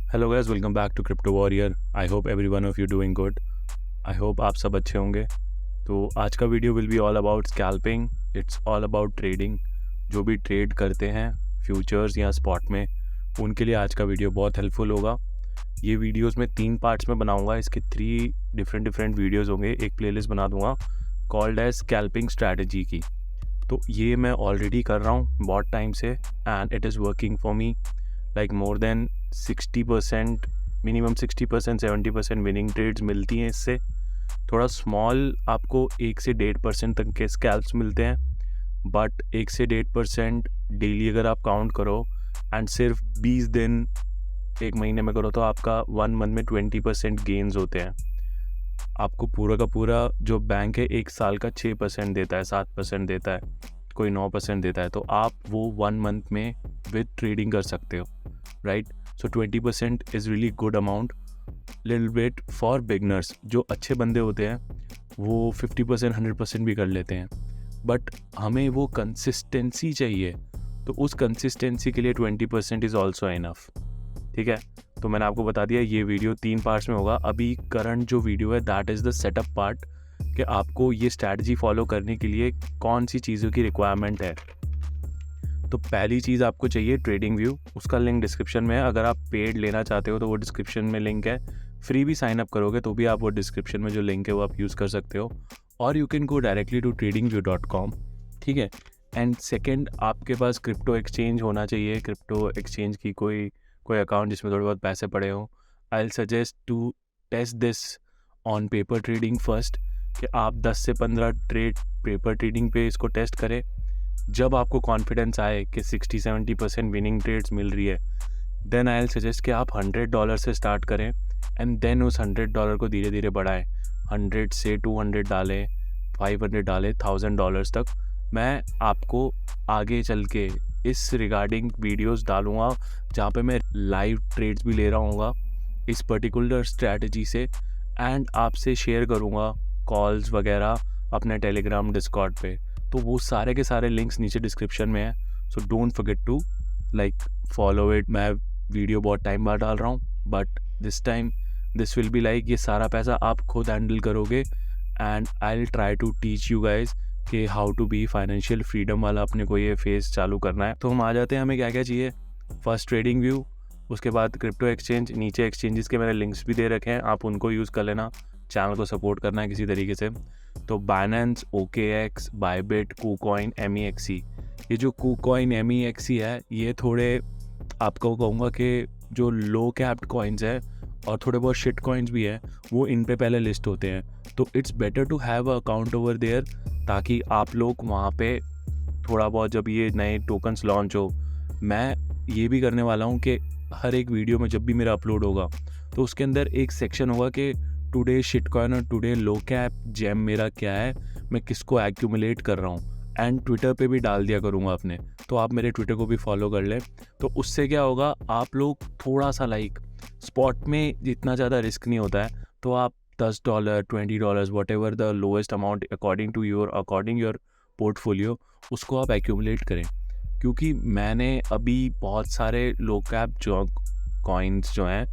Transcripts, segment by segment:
Hello guys, welcome back to Crypto Warrior. I hope every one of you doing good. I hope आप सब अच्छे होंगे। तो आज का video will be all about scalping. It's all about trading. जो भी ट्रेड करते हैं फ्यूचर्स या स्पॉट में, उनके लिए आज का वीडियो बहुत हेल्पफुल होगा। ये वीडियोस मैं 3 पार्ट्स में बनाऊंगा। इसके 3 डिफरेंट वीडियोस होंगे। एक प्लेलिस्ट बना दूंगा कॉल्ड एज स्कैल्पिंग स्ट्रैटेजी की। तो ये मैं ऑलरेडी कर रहा हूँ बहुत टाइम से and it is working for me like more than 60%, minimum 60%, 70% winning trades मिलती हैं इससे। थोड़ा स्मॉल आपको 1 से 1.5% तक के स्कैल्प्स मिलते हैं, बट 1 से 1.5% डेली अगर आप काउंट करो एंड सिर्फ 20 दिन एक महीने में करो तो आपका 1 मंथ में 20% गेन्स होते हैं। आपको पूरा का पूरा जो बैंक है 1 साल का 6% देता है, 7% देता है, कोई 9% देता है। तो आप वो 1 मंथ में विद ट्रेडिंग कर सकते हो, right. So 20% is really good amount, little bit for beginners. जो अच्छे बंदे होते हैं वो 50%, 100% भी कर लेते हैं, बट हमें वो कंसिस्टेंसी चाहिए। तो उस कंसिस्टेंसी के लिए 20% इज़ ऑल्सो इनफ, ठीक है। तो मैंने आपको बता दिया ये वीडियो 3 पार्ट्स में होगा। अभी करंट जो वीडियो है that is the setup part, कि आपको ये स्ट्रैटेजी फॉलो करने के लिए कौन सी चीज़ों की रिक्वायरमेंट है। तो पहली चीज़ आपको चाहिए ट्रेडिंग व्यू। उसका लिंक डिस्क्रिप्शन में है। अगर आप पेड लेना चाहते हो तो वो डिस्क्रिप्शन में लिंक है। फ्री भी साइन अप करोगे तो भी आप वो डिस्क्रिप्शन में जो लिंक है वो आप यूज़ कर सकते हो, और you can go directly to tradingview.com, ठीक है। एंड सेकेंड, आपके पास क्रिप्टो एक्सचेंज होना चाहिए। क्रिप्टो एक्सचेंज की कोई अकाउंट जिसमें थोड़े बहुत पैसे पड़े हों। I will suggest to test this on paper trading first, कि आप 10 से 15 ट्रेड पेपर ट्रेडिंग पे इसको टेस्ट करें। जब आपको कॉन्फिडेंस आए कि 60-70% विनिंग ट्रेड्स मिल रही है, देन आई विल सजेस्ट कि आप $100 से स्टार्ट करें एंड देन उस $100 को धीरे धीरे बढ़ाएं। 100 से 200 डालें, 500 डालें, $1000 तक। मैं आपको आगे चल के इस रिगार्डिंग वीडियोस डालूंगा जहाँ पे मैं लाइव ट्रेड्स भी ले रहा हूँगा इस पर्टिकुलर स्ट्रैटेजी से, एंड आपसे शेयर करूँगा कॉल्स वगैरह अपने टेलीग्राम डिस्कॉर्ड पे। तो वो सारे के सारे लिंक्स नीचे डिस्क्रिप्शन में है। So don't forget to follow it. मैं वीडियो बहुत टाइम बाद डाल रहा हूँ, but this time this will be ये सारा पैसा आप खुद हैंडल करोगे, and I will try to teach you guys कि how to be financial freedom वाला अपने को ये फेस चालू करना है। तो हम आ जाते हैं, हमें क्या क्या चाहिए। फर्स्ट ट्रेडिंग व्यू, उसके बाद क्रिप्टो एक्सचेंज। नीचे एक्सचेंजेस के मैंने लिंक्स भी दे रखे हैं, आप उनको यूज़ कर लेना। चैनल को सपोर्ट करना है किसी तरीके से। तो Binance, OKX, Bybit, KuCoin, MEXC। ये जो KuCoin, MEXC है, ये थोड़े आपको कहूँगा कि जो लो कैप्ड कॉइन्स है और थोड़े बहुत शिट कॉइन्स भी है, वो इन पे पहले लिस्ट होते हैं। तो it's better to have a account over there, ताकि आप लोग वहाँ पे थोड़ा बहुत, जब ये नए टोकन्स लॉन्च हो, मैं ये भी करने वाला हूँ कि हर एक वीडियो में जब भी मेरा अपलोड होगा तो उसके अंदर एक सेक्शन होगा कि टुडे शिट कॉइन और टुडे लो कैप जेम मेरा क्या है, मैं किसको एक्यूमुलेट कर रहा हूँ। एंड ट्विटर पे भी डाल दिया करूँगा अपने, तो आप मेरे ट्विटर को भी फॉलो कर लें। तो उससे क्या होगा, आप लोग थोड़ा सा स्पॉट में जितना ज़्यादा रिस्क नहीं होता है, तो आप $10, $20, what ever the lowest amount according your portfolio, उसको आप एक्यूमुलेट करें। क्योंकि मैंने अभी बहुत सारे लो कैप जो कॉइन्स जो हैं,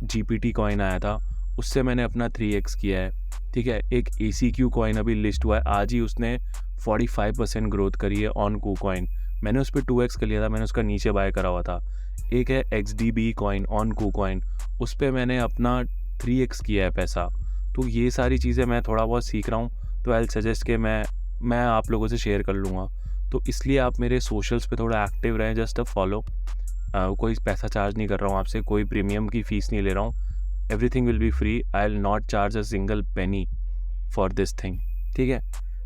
GPT कॉइन आया था, उससे मैंने अपना 3x किया है, ठीक है। एक ACQ कॉइन अभी लिस्ट हुआ है, आज ही उसने 45% ग्रोथ करी है ऑन KuCoin। मैंने उस पर 2x कर लिया था, मैंने उसका नीचे बाय करा हुआ था। एक है XDB कॉइन ऑन KuCoin, उस पर मैंने अपना 3x किया है पैसा। तो ये सारी चीज़ें मैं थोड़ा बहुत सीख रहा हूँ, तो आई सजेस्ट कि मैं आप लोगों से शेयर कर लूँगा। तो इसलिए आप मेरे सोशल्स पे थोड़ा एक्टिव रहें, जस्ट अ फॉलो। कोई पैसा चार्ज नहीं कर रहा हूँ आपसे, कोई प्रीमियम की फ़ीस नहीं ले रहा हूँ। Everything will be free. I will not charge a single penny for this thing, ठीक है।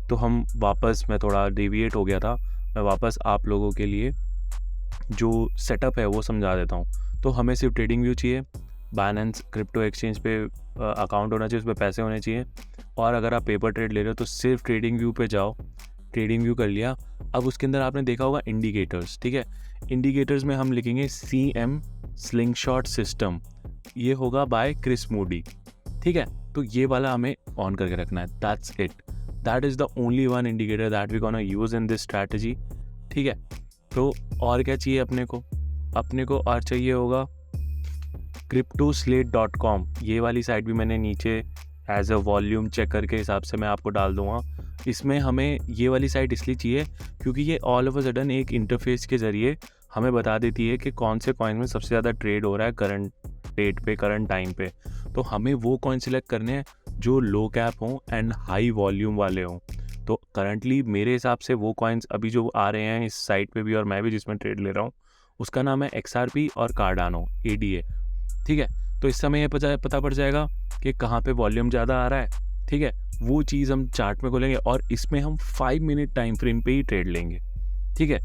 तो हम वापस, मैं थोड़ा डेविएट हो गया था, मैं वापस आप लोगों के लिए जो सेटअप है वो समझा देता हूँ। तो हमें सिर्फ ट्रेडिंग व्यू चाहिए, बाइनेंस क्रिप्टो एक्सचेंज पे अकाउंट होना चाहिए, उस पर पैसे होने चाहिए, और अगर आप पेपर ट्रेड ले रहे हो तो सिर्फ ट्रेडिंग व्यू पे जाओ। ट्रेडिंग व्यू कर लिया। अब उसके अंदर आपने देखा होगा इंडिकेटर्स, ठीक है। इंडिकेटर्स में हम लिखेंगे CM स्लिंगशॉट सिस्टम, ये होगा बाय क्रिस मूडी, ठीक है। तो ये वाला हमें ऑन करके रखना है, that's it. That is the only one indicator that we gonna use in this strategy, ठीक है। तो और क्या चाहिए अपने को और चाहिए होगा cryptoslate.com, ये वाली साइट भी मैंने नीचे एज अ वॉल्यूम चेकर के हिसाब से मैं आपको डाल दूँगा। इसमें हमें ये वाली साइट इसलिए चाहिए क्योंकि ये ऑल ऑफ अ सडन एक इंटरफेस के ज़रिए हमें बता देती है कि कौन से कॉइन में सबसे ज़्यादा ट्रेड हो रहा है करंट डेट पे, करंट टाइम पे। तो हमें वो कॉइन सिलेक्ट करने हैं जो लो कैप हों एंड हाई वॉल्यूम वाले हों। तो करंटली मेरे हिसाब से वो कॉइन्स अभी जो आ रहे हैं इस साइट पे भी और मैं भी जिसमें ट्रेड ले रहा हूँ उसका नाम है XRP और कार्डानो ADA। ठीक है, तो इस समय ये पता पड़ जाएगा कि कहाँ पे वॉल्यूम ज़्यादा आ रहा है। ठीक है, वो चीज़ हम चार्ट में खोलेंगे और इसमें हम 5 मिनट टाइम फ्रेम पे ही ट्रेड लेंगे। ठीक है,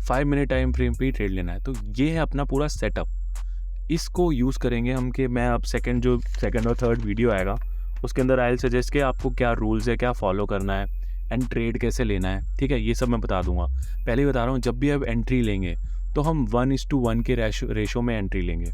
5 मिनट टाइम फ्रेम पे ही ट्रेड लेना है। तो ये है अपना पूरा सेटअप। इसको यूज़ करेंगे हम कि मैं अब सेकंड और थर्ड वीडियो आएगा उसके अंदर आई विल सजेस्ट कि आपको क्या रूल्स है, क्या फॉलो करना है एंड ट्रेड कैसे लेना है। ठीक है, ये सब मैं बता दूंगा। पहले ही बता रहा हूँ, जब भी आप एंट्री लेंगे तो हम 1:1 के रेशो में एंट्री लेंगे।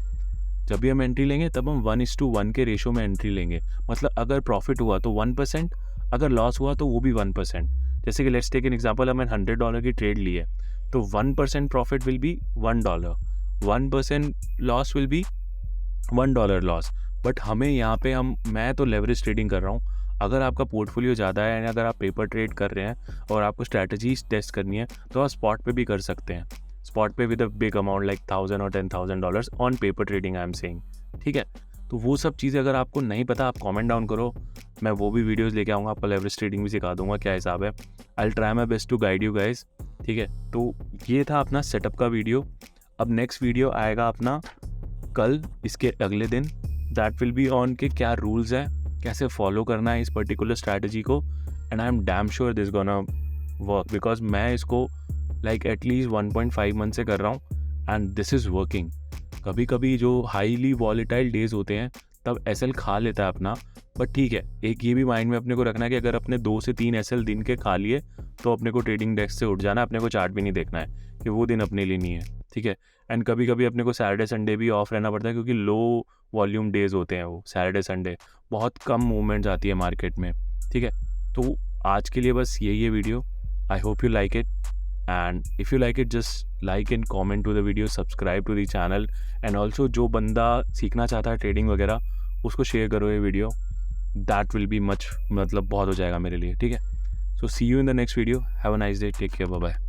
जब भी हम एंट्री लेंगे तब हम 1:1 के रेशो में एंट्री लेंगे। मतलब अगर प्रॉफिट हुआ तो 1%, अगर लॉस हुआ तो वो भी 1%। जैसे कि लेट्स टेक एन एग्जांपल, हमें $100 की ट्रेड ली है तो 1% profit will be $1, 1% loss will be $1 loss. But हमें यहाँ पे मैं तो लेवरेज ट्रेडिंग कर रहा हूँ। अगर आपका पोर्टफोलियो ज़्यादा है, अगर आप पेपर ट्रेड कर रहे हैं और आपको स्ट्रैटेजीज टेस्ट करनी है तो आप स्पॉट पे भी कर सकते हैं। स्पॉट पे with a big amount like $1,000 और $10,000 on paper trading I am saying. ठीक है, तो वो सब चीज़ें अगर आपको नहीं पता आप कमेंट डाउन करो, मैं वो भी वीडियोस लेके आऊँगा, आपको लेवरेज ट्रेडिंग भी सिखा दूंगा क्या हिसाब है। I will try my best to guide you guys. ठीक है, तो ये था अपना सेटअप का वीडियो। अब नेक्स्ट वीडियो आएगा अपना कल, इसके अगले दिन। दैट विल बी ऑन के क्या रूल्स है, कैसे फॉलो करना है इस पर्टिकुलर स्ट्रैटेजी को। And I am damn sure this gonna work because मैं इसको लाइक एटलीस्ट 1.5 मंथ से कर रहा हूँ एंड दिस इज़ वर्किंग। कभी कभी जो हाईली वॉलेटाइल डेज होते हैं तब SL खा लेता है अपना, बट ठीक है, एक ये भी माइंड में अपने को रखना है कि अगर अपने 2 से 3 SL दिन के खा लिए तो अपने को ट्रेडिंग डेस्क से उठ जाना है, अपने को चार्ट भी नहीं देखना है कि वो दिन अपने लिए नहीं है। ठीक है, एंड कभी कभी अपने को सैटरडे संडे भी ऑफ रहना पड़ता है क्योंकि लो वॉल्यूम डेज होते हैं वो सैटरडे संडे, बहुत कम मूवमेंट्स आती है मार्केट में। ठीक है, तो आज के लिए बस यही video. I hope you like it and if you like it just like and comment to the video, subscribe to the channel and also जो बंदा सीखना चाहता है ट्रेडिंग वगैरह उसको शेयर करो ये video. That will be much, मतलब बहुत हो जाएगा मेरे लिए। ठीक है, so see you in the next video. Have a nice day, take care, bye bye.